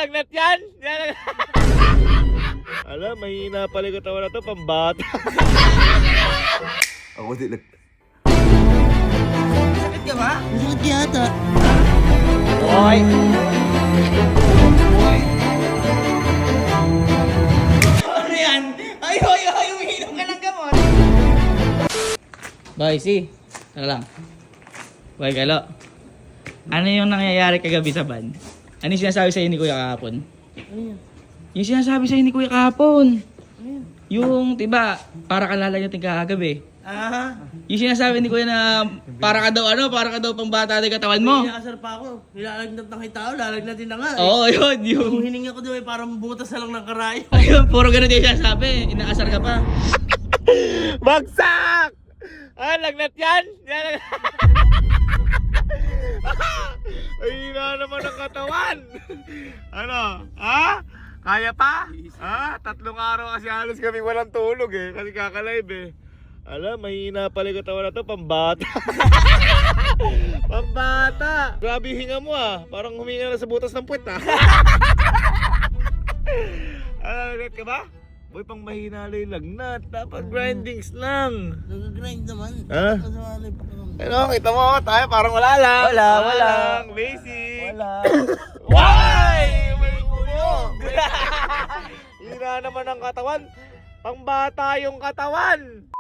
lagnat yan! Yan. Alam, mahina pala yung katawan na to, pambata. Ako di nag... Sakit ka ba? Masakit yata. Hoy! Ano yan? Ay, umiinom ka ng gamot. Boy, tara lang. Boy, Kalo. Ano yung nangyayari kagabi sa van? Ano yung sinasabi sa'yo ni Kuya kahapon? Yung sinasabi sa'yo ni Kuya kahapon. Yung, diba, para ka lalagnat kagabi. Ah, Yung sinasabi ni Kuya na para ka daw pang bata din katawan mo. inaasar pa ako. Nilalagnat na kay tao, lalagnatin na nga. Oo, yun, yung. Yung hininga ko doon ay parang butas na lang ng karayo. Ayun, puro ganun yung sinasabi. Inaasar ka pa. Bagsak! Ah, lagnat yan! Yan. Ay, na naman ang katawan! Ano? Ha? Kaya pa? Ha? 3 araw kasi halos kami walang tulog eh. Kasi kakalive eh. Alam, mahina pala yung katawan na to, pambata. Pambata! Grabe yung hinga mo ah. Parang huminga na sa butas ng puwet ah. Lagnat ka ba? Boy, pang mahina lang yung lagnat. Dapat grindings lang. Nag-grind naman. Ha? Kasawalay pa naman. Ano, kita mo tayo parang wala lang. Wala. lang. Basic. Wala. Why? May ulog. Hina naman ang katawan. Pangbata yung katawan.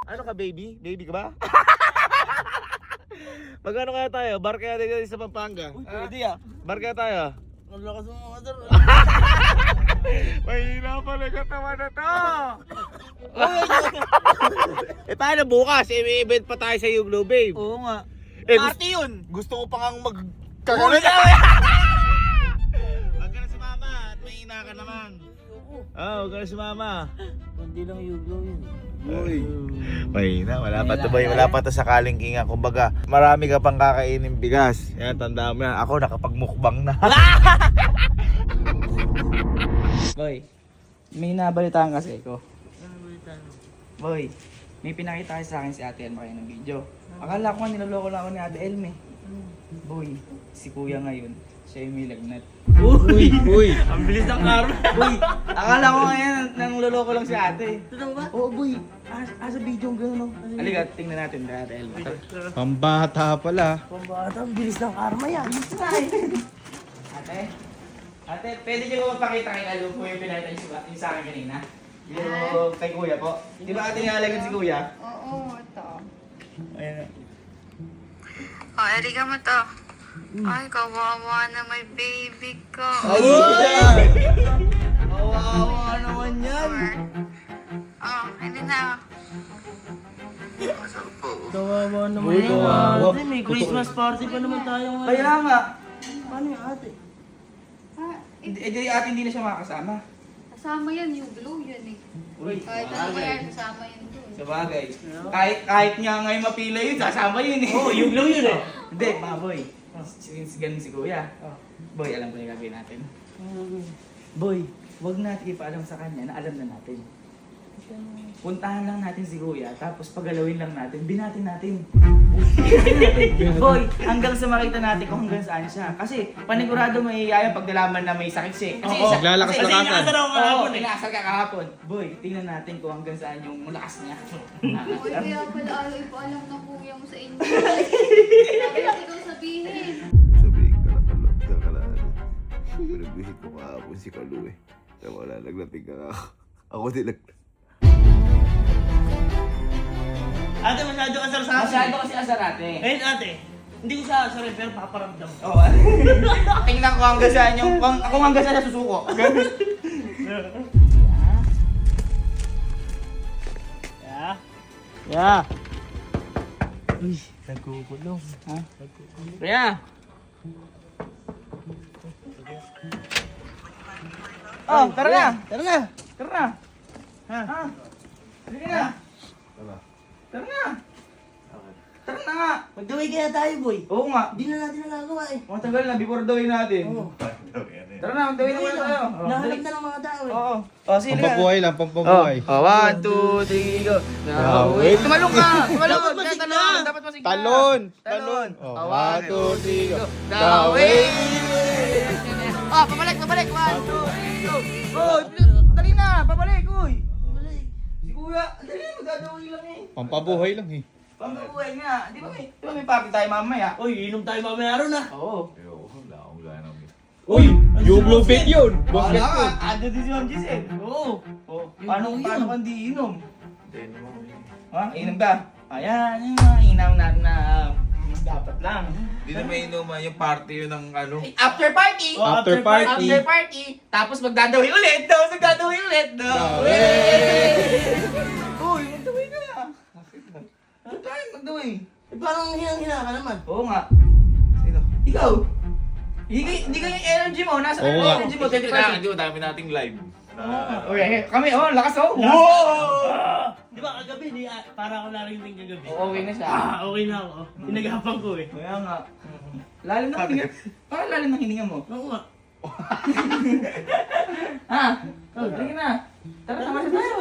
Ano ka, baby? Baby ka ba? Magkano kaya tayo? Bar kaya tayo sa Pampanga? Uy, pwede ah. Bar kaya tayo? Ang lakas mo mga sir. Mahina pala yung katawan na to. Eh paano bukas? Eh, may event pa tayo sa Yuglo, babe. Oo nga. Eh, Party yun. Gusto ko pa ngang magkagalit. Huwag ka na sumama at mahina ka naman. Huwag ka na sumama. Hindi lang yuglo yun. Uy, mahina. Wala pa to sa kalingkingan. Kumbaga, marami ka pang kakainin bigas. Yan, tandaan mo yan. Ako nakapagmukbang na. Boy, may nabalitaan kasi ko. Boy, may pinakita kasi sa akin si Ate Elma kayo ng video. Akala ko nga niloloko lang ako ni Ate Elma eh. Boy, si Kuya ngayon, siya yung may lagnat. Uy. Ang bilis ng karma. Boy, akala ko ngayon nang loloko lang si Ate. Totoo ba? Oo, boy. Sa video yung gano'n. Halika, tingnan natin kay Ate Elma. Pambata pala. Pambata, ang bilis ng karma yan. Ate, pwede niyo magpakita kay Alo po yung pinakita yung sa akin kanina? Yung kay Kuya po. Di ba ate nilalagnat si Kuya? Oo, ito. Ayan. Oh, erika mo to. Ay, kawawa na may baby ko. Kawawa naman yan. Oh, hindi na. Kawawa naman Uy, yan. kawawa. Ate, may Christmas party pa naman tayo ngayon. Kaya nga. Paano yung ate? Di ate hindi na siya makakasama. Kasama yan, yung glue yan eh. Uy, Kahit ano ba yan, kasama yan doon. sa bagay. Kahit nga ngayon mapila yun, sasama yun eh. Oo, yuglo yun eh. Hindi, mga boy. Since ganun si Kuya. Boy, alam ko yung gagawin natin. Boy, wag natin ipaalam sa kanya na alam na natin. Puntahan lang natin si Kuya, tapos pagalawin lang natin, binatin natin. Boy, hanggang sa makita natin kung hanggang saan siya. Kasi panigurado may iyaya pag nalaman na may sakit siya. Kasi Oo. Naglalakas Kasi inaasar ako kahapon eh. inaasar ka kahapon. Boy, tingnan natin kung hanggang saan yung lakas niya. Uy, kaya pala ayaw ipaalam ng kuya mo sa inyo. Sabi lang ikaw sabihin. Sabihin ka na kalot ka kalaan. Pinagbihit ko kahapon si Kalu eh. Kaya wala, naglating ka ako. Ako di nag... Ate, masyado asar sa akin. Masyado kasi asar ate. Ngayon ate, hindi ko siya asarin pero paparamdam. Oo. Tingnan ko hanggang saan yung, kung hanggang saan siya susuko. Yeah. Uy, nagkukulong. Ha? Kaya. Oh, tara na. Tara na. Tara na. Ha? Ha? Sige na. Tara na. Tara na nga. Mag-gawin kaya tayo, boy. Oo nga. Hindi na natin nagagawa eh. Matagal na, before dawin natin. Oo. Tara na, magdawin na muna tayo. Nahanap na ng mga tao eh. Oo. Oh, sige na. Pampabuhay lang, pampabuhay. Oh, 1, 2, 3, go. Wait. Tumalong ka! Tumalong! Dapat masigla. Talon! Dapat masigla! Talon! Talon! Oh, 1, 2, 3, go. Dawin! Ah, pabalik. 1, 2, 3, go. Oh, dali na, pabalik, uy. Si kuya, dali, magdadawin lang eh. Pampabuhay lang eh. Pambuhay nga. Di ba may party tayo mamaya? Uy, inom tayo mamaya ron ah. Oo. Wala akong gana. Uy, Yung Bluefit yun. Wala ka, ando din si Ma'am Giselle. Oo. Paano yun. ka hindi inom? Ha? Inom ka? Ayan, yung mga inaw natin na dapat lang. Hindi na may inuman yung party yun ng ano. After party! Oh, After party. After party! Tapos magdadawi ulit! Uy, magdawi na! Ano tayo magdawi? Eh, parang hinang-hina ka naman. Oo nga. Sino? Ikaw! Hindi ka yung energy mo. Nasa Oo nga. energy mo, 20%. Hindi mo dami nating live. Okay, kami, lakas oh! Wow! Di ba kagabi, para ako narinig kagabi. Okay na siya. Okay na ako. Pinagapang ko eh. Kaya nga. Lalim ng hininga. Parang lalim ng hininga mo. Oo nga. Ha? Halika na. Tara, tama sa tayo.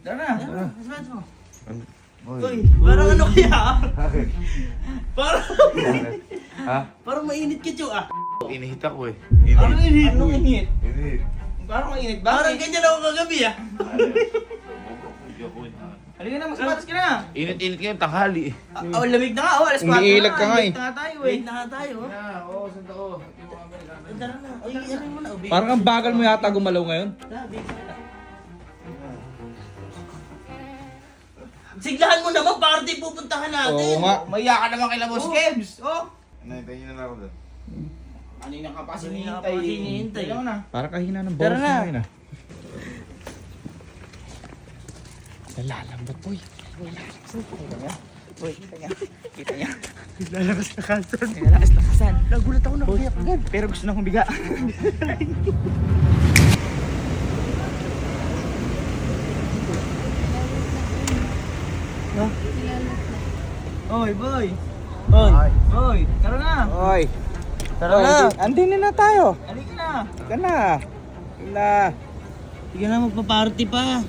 Tara na. Uy, parang ano kaya? Parang, Ha? parang mainit ka, Chu ah. Inihit ako eh. Parang init. Anong init? Inihit. Parang mainit ba? Parang ganyan ako kagabi ah. Halika na, magsapatos ka na. Init-init ngayon, tanghali eh. Lamig na nga. Alas 4 na. Umiilag ka nga eh. Lamig na nga tayo eh. Wait na nga tayo oh. Oo, sanda ko. Tara na. Uy, ano mo na. Ubi. Parang ang bagal mo yata gumalaw ngayon. Siglahan mo naman, party pupuntahan natin. Oo nga. Maya ka naman kay Lamos Kebs. Oh. Nahintayin nyo na lang ako doon. Kanina ka pa Kanina ka sinihintay. pa sinihintay. Dalawa na. Parang kahina ng Tara boss na. ngayon ah. Nalalambot boy. Boy, kita niya. Kita niya. Lalakas na kasan. Lalakas lakasan. Nagulat ako na kuya. Pero gusto na humiga. Oy, boy. Oy, tara na. Oy. Tara na. Andin na tayo. Halika na. Ka na. Na. Sige na, magpa-party pa.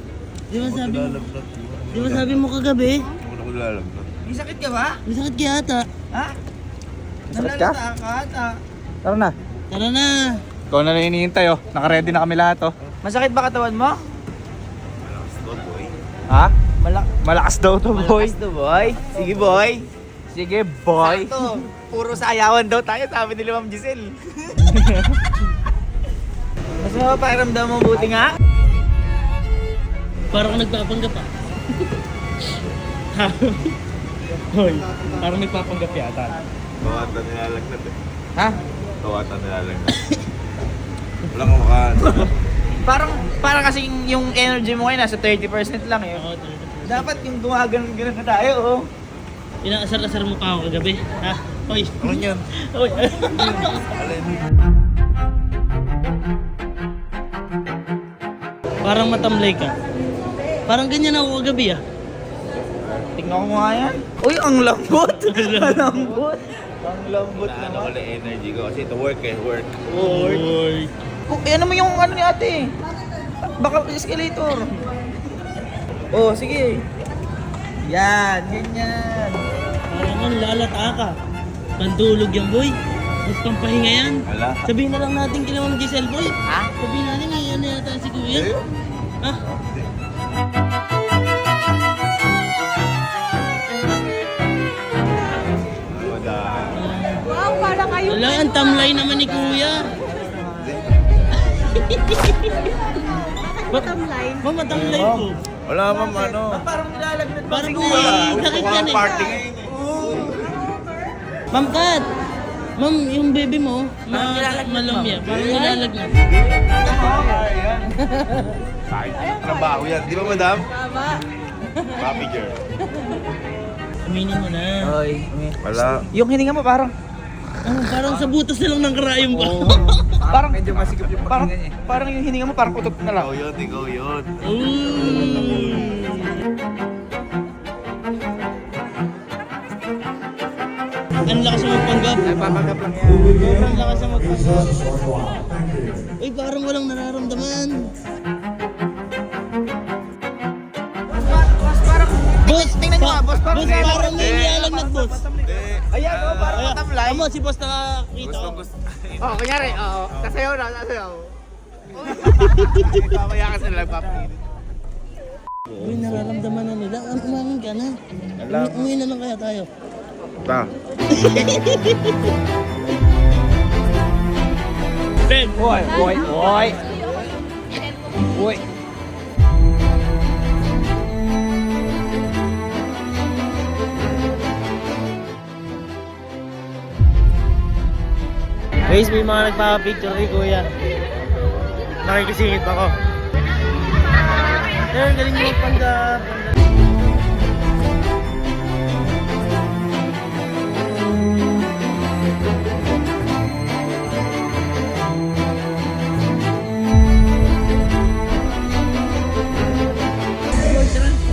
Di ba sabi mo? Di ba sabi mo kagabi? Ako na lalabot. May sakit ka ba? May sakit kaya ata. Ha? Sakit ka? Nalalata ka ata. Tara na. Tara na. Ikaw na lang hinihintay oh. Naka-ready na kami lahat oh. Masakit ba katawan mo? Ha? Malakas daw to boy. Malakas to, boy. Sige, boy. Sige boy. Sakto. Puro sayawan daw tayo, sabi ni Ma'am Giselle. Mas mapapakiramdam mo buti nga? Parang nagpapanggap ah. Hoy, parang nagpapanggap yata. Kawatan nilalagnat eh. Ha? Kawatan nilalagnat. Walang kumakaan. Parang kasi yung energy mo ngayon nasa 30% lang eh. Oo, talaga. Dapat yung gumagano'n na tayo, oh. Inaasar-asar mo pa ako kagabi. Ha? Hoy. Ano yun? Hoy. Alin? Parang matamlay ka. Parang ganyan ako kagabi ah. Tingnan ko nga yan. Uy, ang lambot! Ang lambot! Ang lambot Ano naman. ko lang energy ko kasi ito work eh, work. Hoy. Ano mo yung ano ni ate? Baka escalator. Oh, sige. Yan, ganyan. Parang ang lalata ka. Pandulog yan, boy. Huwag pang pahinga yan. Wala. Sabihin na lang natin kay Ma'am Giselle, boy. Ha? Sabihin natin na yan yata si Kuya. Ha? Wala, ang tamlay naman ni Kuya. Matamlay? Matamlay po. Wala ma'am ano. Parang nilalagnat ba Parang si may Kuya? sakit yan eh. Party ngayon eh. Ma'am Kat! Ma'am, yung baby mo, Parang nilalagnat, malumya. ma'am. Parang nilalagnat. Sakit. Trabaho yan. Di ba madam? Tama. Papi girl. Aminin mo na. Oy, Wala. yung hininga mo parang Parang sa butas na lang ng karayom ba? parang medyo masigap yung pakinggan niya. Parang yung hininga mo parang utot na lang. Ikaw yun, ikaw yun. Ang lakas mo magpanggap. Papanggap lang yan. Sobrang lakas mo magpanggap. Uy, parang walang nararamdaman. Boss, tingnan niyo nga, boss, boss, parang may nilalag na boss. Ayan, oh, parang Ayan, matamlay. tama si boss nakakita. Gusto. Oh, kunyari, oo. Sasayaw na, sasayaw. Mamaya ka sila nagpapainit. Uy, nararamdaman na nila. Umamin ka na. Umuwi na lang kaya tayo. Ta. Oy, oy, oy. Oy. Guys, may mga nagpapapicture kay Kuya. Nakikisingit ako. Pero galing mo panda.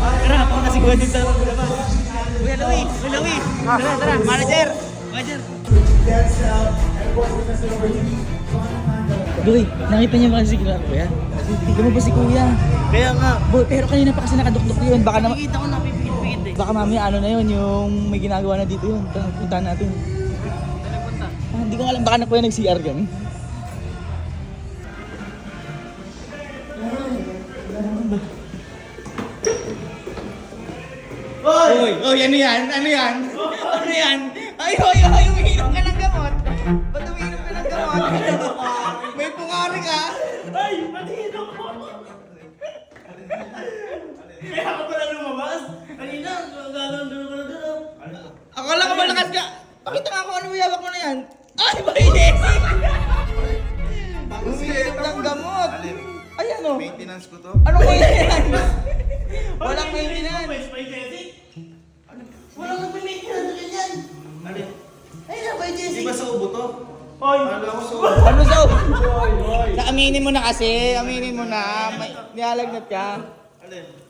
Tara, ako na si Kuya dito. Kuya Louie, Kuya Louie. Tara, tara, manager. Manager. Boy, nakita niyo ba kasi si Kuya? Tignan mo ba si Kuya? Kaya nga. Boy, pero kanina pa kasi nakadukduk yun. Baka naman, Nakikita ko napipikit-pikit eh. baka mamaya ano na yun, yung may ginagawa na dito yun. Tara, puntahan natin. Hindi ko alam, baka na Kuya nag-CR gan. Oy! Oy! Ano yan? Ano yan? Ano yan? Ay! Oy! Oy! Umiinom ka ng gamot! Ba't umiinom ka ng gamot? May pungari ka! Ay! Matino ko! Kaya ako pala lumabas. Kanina, gano'n doon. Akala ko malakas ka! Pakita nga kung ano mayabak mo na yan! Ay! Mainit! Umiinom ng gamot! Ay ano? Maintenance ko to. Anong maintenance? Walang maintenance! May Jessic? Walang nagme-maintenance na ganyan. Ay, na ba Jessic? Di ba sa ubo to? Hoy! Ano sa aminin mo na kasi, aminin mo na. May, nialagnat ka.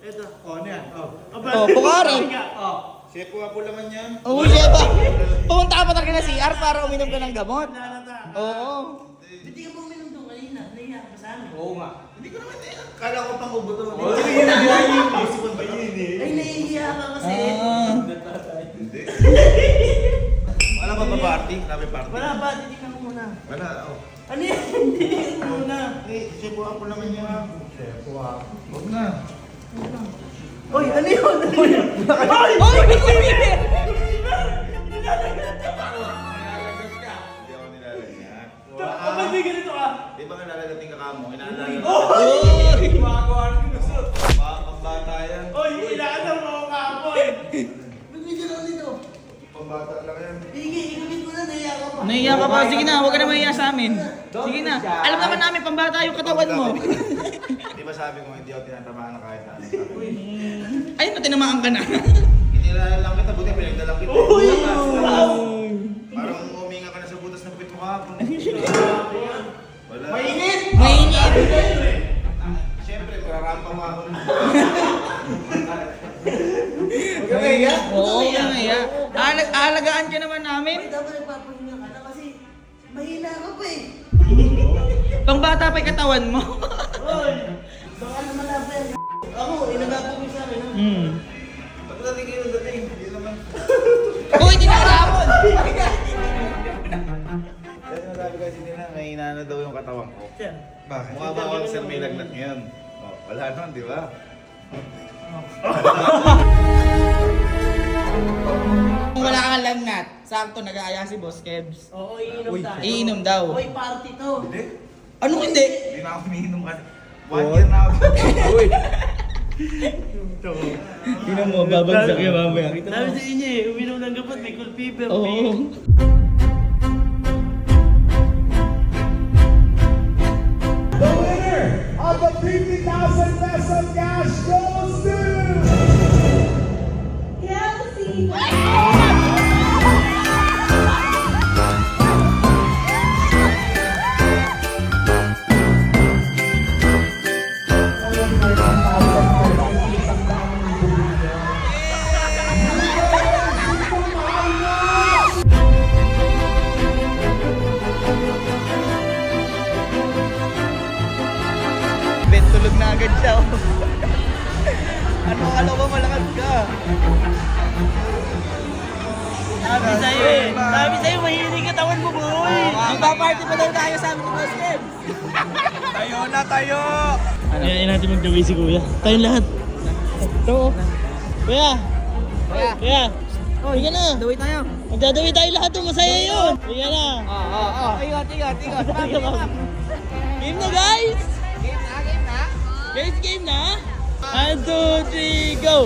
Ito. Oh, ano yan? Oh. Oh, pukari. Oh. Sepo nga po laman yan. Oo, siya ba? Pumunta ka pa talaga na CR para uminom ka ng gamot. Oo. Hindi ka ba uminom doon kanina? Nahiya ka sa amin. Oo nga. Hindi ko naman kala ko pang ubo to. Ay, nahihiya ka kasi. Hindi. Wala ba ba party? Nabi party? Wala ba? Titignan ko muna. Wala. Oh. Ano yan? Titignan ko muna. Eh, sepo nga po laman yan. Sepo nga. Huwag na. Oy, ano yun? Ano yun? Ay! May kumibir! Hindi ako nilalagyan. Ba't may ganito ka? Di ba nga nalagating ka kamo? Inaalala. Oy! Pambata yan. Oy, inaasar mo ako kapoy. Ba't may gano'n dito? Pambata lang yan. Sige, ikabit mo na, nahiya ka pa. Nahiya ka pa. Sige na, huwag ka na mahiya sa amin. Sige na. Alam naman namin, pambata yung katawan mo. Di ba sabi ko hindi ako tinatamaan na kahit ano? Ay, matinamaan ka na. Inilala lang kita, buti pinagdalang kita. Uy! Parang uminga ka na sa butas ng pito kahapon. Wala. Mainit! Mainit. Siyempre, pararampa mo ako. Mahiya? Oo, mahiya. Aalagaan ka naman namin. Ay, dapat nagpapahinga ka na kasi mahina ka pa eh. Pangbata pa yung katawan mo. Oy! Baka naman natin. Ako, inagapag mo sa akin. Ha? Hmm. Pagdating kayo dating, hindi naman. Uy, tinatapon! Kasi nasabi kasi nila, may inano daw yung katawan ko. Siya. Bakit? Mukha ba ako sir may lagnat ngayon? Oh, wala naman, di ba? Kung wala kang lagnat, sakto nag-aaya si Boss Kebs. Oo, iinom tayo. Iinom daw. Oy, party to. Hindi. Ano hindi? Hindi na ako iniinom kasi. 1 year na ako. Uy! Tingnan mo, babagsak yung mamaya. Sabi sa inyo eh, uminom ng gapat, may cool fever. Oo. The winner of the 50,000 peso cash goes to Kelsey. Ben, tulog na agad siya. Oh. Ano, akala ko malakas ka. Sabi sa'yo eh. Sabi sa'yo, mahilig katawan mo, boy. Magpa-party pa daw tayo sa amin ni Boss Kev. Tayo na tayo! Kaya natin magdawi si Kuya. Tayong lahat. Ito. Kuya. Kuya. Higa na. Daway tayo. Magdadawi tayo lahat. Masaya yun. Higa na. Ingat. Game na, guys. Guys, game na. 1, 2, 3, go.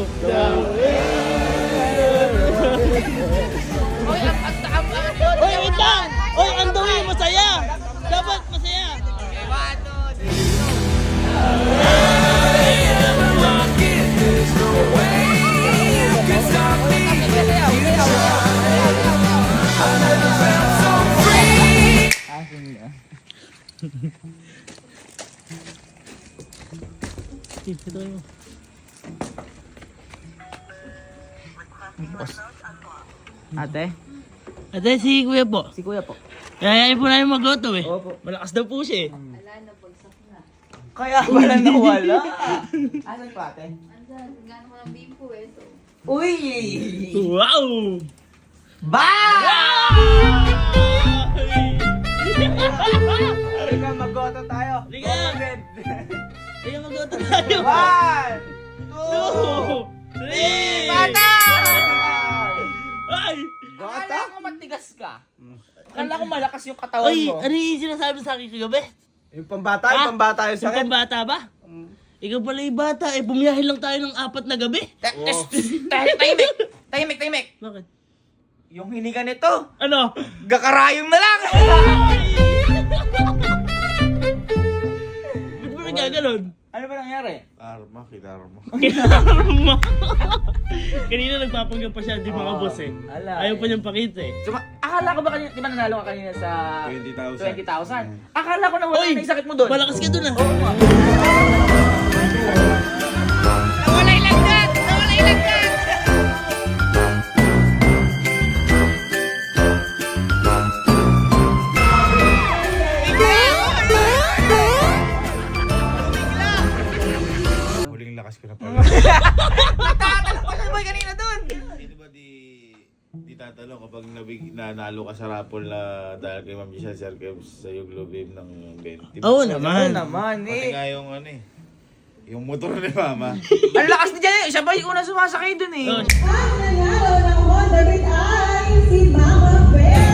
Oy, wait lang. Oy, ang dawi, masaya. Dapat masaya. Ito mo. Ate, Ate, si Kuya po. si Kuya po. Kaya po namin magluto eh. Opo. Malakas daw po siya eh. Kaya pala nawala. Asan pa ate? Andyan, gano'n ko ng bimpo eh. So, Uy! Wow! Ba! Halika, mag-goto tayo. Halika. Red. Kaya magluto tayo. 1, 2, 3! Bata! Ay! Akala ko matigas ka. Akala ko malakas yung katawan Ay, mo. ano yung sinasabi sa akin kagabi? Yung pambata, yung pambata yung Yung sakit. pambata ba? Ikaw pala yung bata eh, bumiyahe lang tayo ng 4 na gabi. Tahimik. Bakit? Yung hininga nito, Ano? gakarayong na lang. Ba't mo nagaganon? Ano ba nangyari? Arma, kinarma. Kanina nagpapanggap pa siya, di mga boss eh. Ala, Ayaw pa niyang pakita eh. Akala ko ba kanina, di ba nanalo ka kanina sa 20,000. 20,000? Akala ko na wala na yung sakit mo doon. Malakas ka dun ah. Oo nga. Huling lakas ko na pala. Nagtatalak pa siya boy kanina doon. Hindi ba di tatanong kapag nanalo ka sa raffle na dahil kay Ma'am Giselle Sir Kebs sa yung Globim ng 20. Oo Ano naman. naman Pati eh. nga yung ano eh. Yung motor ni Mama. Ang lakas ni Jenny. Siya ba yung una sumasakay doon eh? Oh, Ang nanalo ng Honda Beat ay si Mama Bear!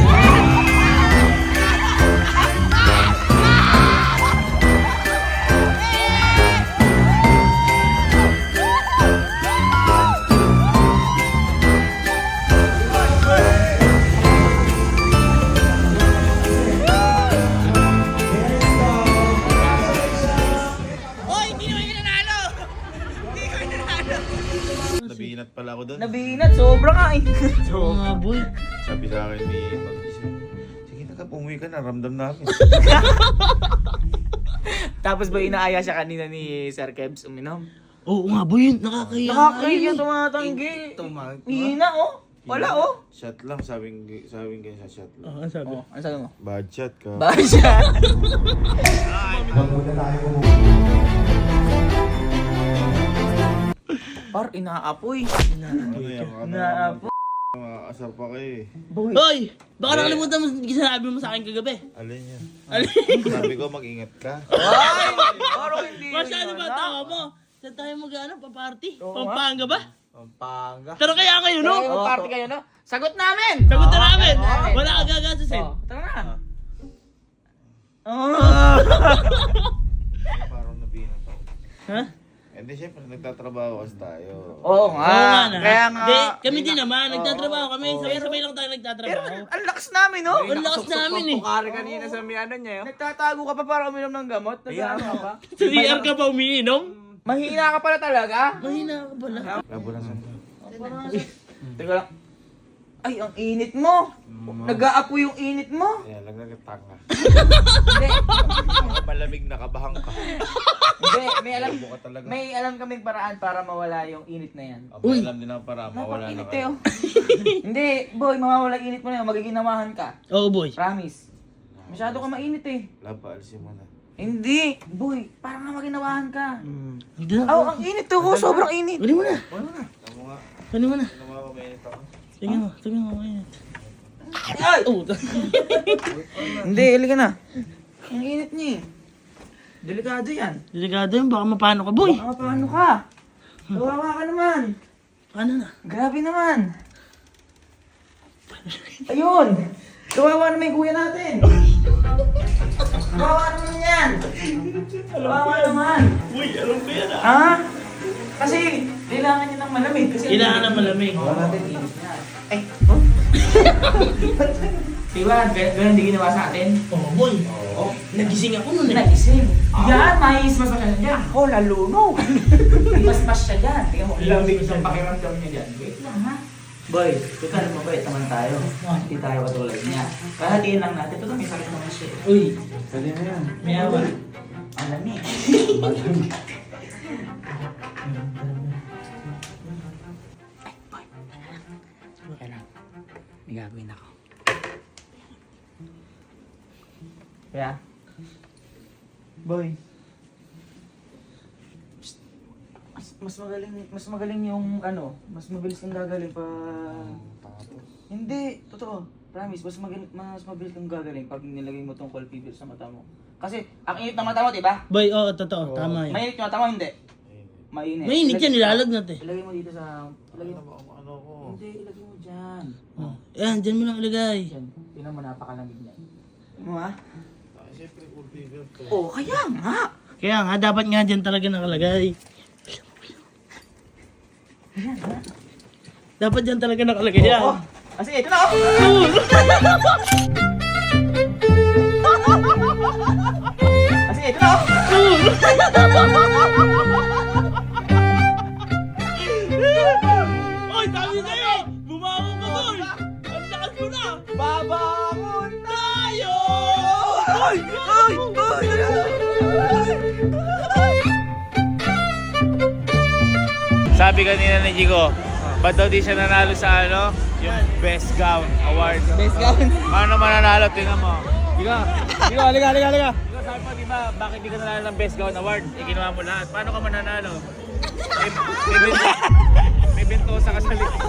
Nabinat pala ako doon. Nabinat. Sobra nga eh. Oo nga boy. Sabi sa akin ni Ma'am Giselle, sige na ka, umuwi ka na, ramdam namin. Tapos ba inaaya siya kanina ni Sir Kebs uminom? Oo nga boy, nakakahiya. Nakakaya tumatanggi. Hina oh. Wala oh. Shot lang, sabing ganyan sa shot lang. Oo, ang sabi. Oh, ano sabi mo? Bad shot ka. Ba siya? Par, inaapoy. Ano yan, Inaapoy. makakasar pa kayo eh. Hoy! Baka nakalimutan mo, sinabi mo sa akin kagabi. Alin yan? Alin? Sabi ko, mag-ingat ka. Ay! Parang hindi Masyado yun, ba ah. tawa mo? Saan tayo mag-ano, paparty? Oo nga. Pampanga ba? Pampanga. Pero kaya ngayon, no? Kaya mag-party kayo, no? Sagot namin! Sagot na namin! sagot namin. Wala ka gagasusin. Oh, tara na. Parang nabinat ako. Ha? Hindi, syempre, nagtatrabaho kasi tayo. Oo Oo nga na. Kaya nga. Di, kami din naman, nagtatrabaho kami. Sabay-sabay lang tayo Pero nagtatrabaho. ang lakas namin, no? Ang lakas namin eh. Pukari kanina sa miyanan niya yun. Nagtatago ka pa para uminom ng gamot? Nag-ano ka pa? Sa DR ka pa umiinom? Mahina ka pala talaga? Mahina ka pala. Labo na sa Teka lang. Ay, ang init mo! Nag-aapoy yung init mo! Kaya lang nagtanga. Hindi, Malamig na kabahang ka. hindi, Buka talaga. may alam kaming paraan para mawala yung init na yan. May alam din ako para mawala na Napakainit kayo. eh, oh. Hindi, boy, mawawala yung init mo na yun, magiginawahan ka. Oo, boy. Promise. Masyado ka mainit eh. Laba, alisin mo na. Hindi, boy, parang nga maginawahan ka. Hindi na. Oh, ang init to, oh, sobrang init. Kunin mo na. Ano nga? Kunin mo na. Ano mga kumainit ako? Tingnan mo. Ayan. Ay! Oh, Hindi, halika na. Ang init niya eh. Delikado yan. delikado yun. Baka mapano ka, boy. Baka paano ka? Kawawa ka naman. Ano na? Grabe naman. Ayun! Kawawa naman yung kuya natin. Kawawa naman yan. Kawawa naman. Uy, alam ko yan Ha? Kasi kailangan niya ng malamig. Kasi Kailangan ng malamig. Wala natin init na. Ay, oh? Diba, ganun di ginawa sa atin? Oh, boy. Oh, nagising ako nun eh. Nagising. Yan, mais mas siya dyan. Ako, laluno. Mas siya dyan. Tingnan mo, lamig yung pakiramdam niya dyan. Wait lang ha. Boy, total mabait naman tayo. Hindi tayo katulad niya. Kahatiin lang natin. Total may sakit naman siya. Uy, Pwede mo yan. may awa. Ang lamig. Okay lang. May gagawin ako. Kaya? Boy. Mas magaling yung ano, mas mabilis kang gagaling pa... Hindi, totoo. Promise, mas mabilis kang gagaling pag nilagay mo tong cold fever sa mata mo. Kasi, ang init ng mata mo, diba? Boy, oo, totoo. Tama yun. Mainit yung mata mo, hindi. Mainit. Mainit yan, nilalagnat eh. Ilagay mo dito sa... Ilagay mo. Hindi, ilagay mo dyan. Oh. Yan, dyan mo lang ilagay. Yan. Tingnan mo, napakalamig niya. Tingnan mo ha? Oo, kaya nga. Kaya nga, dapat nga dyan talaga nakalagay. Dapat dyan talaga nakalagay yan. Oo. Kasi ito na oh. Kasi ito na oh. Oy, sabi sa'yo! Bumangon ka, boy! Ang lakas mo na! Babangon Tayo! Ay! Ay! Sabi kanina ni Jigo, ba't daw di siya nanalo sa ano? Yung Best Gown Award. Best gown. Paano mananalo? Tingnan mo. Jigo, halika. Jigo, sabi mo, di ba, bakit di ka nanalo ng Best Gown Award? Ginawa mo lahat. Paano ka mananalo? May bintosa ka sa likod.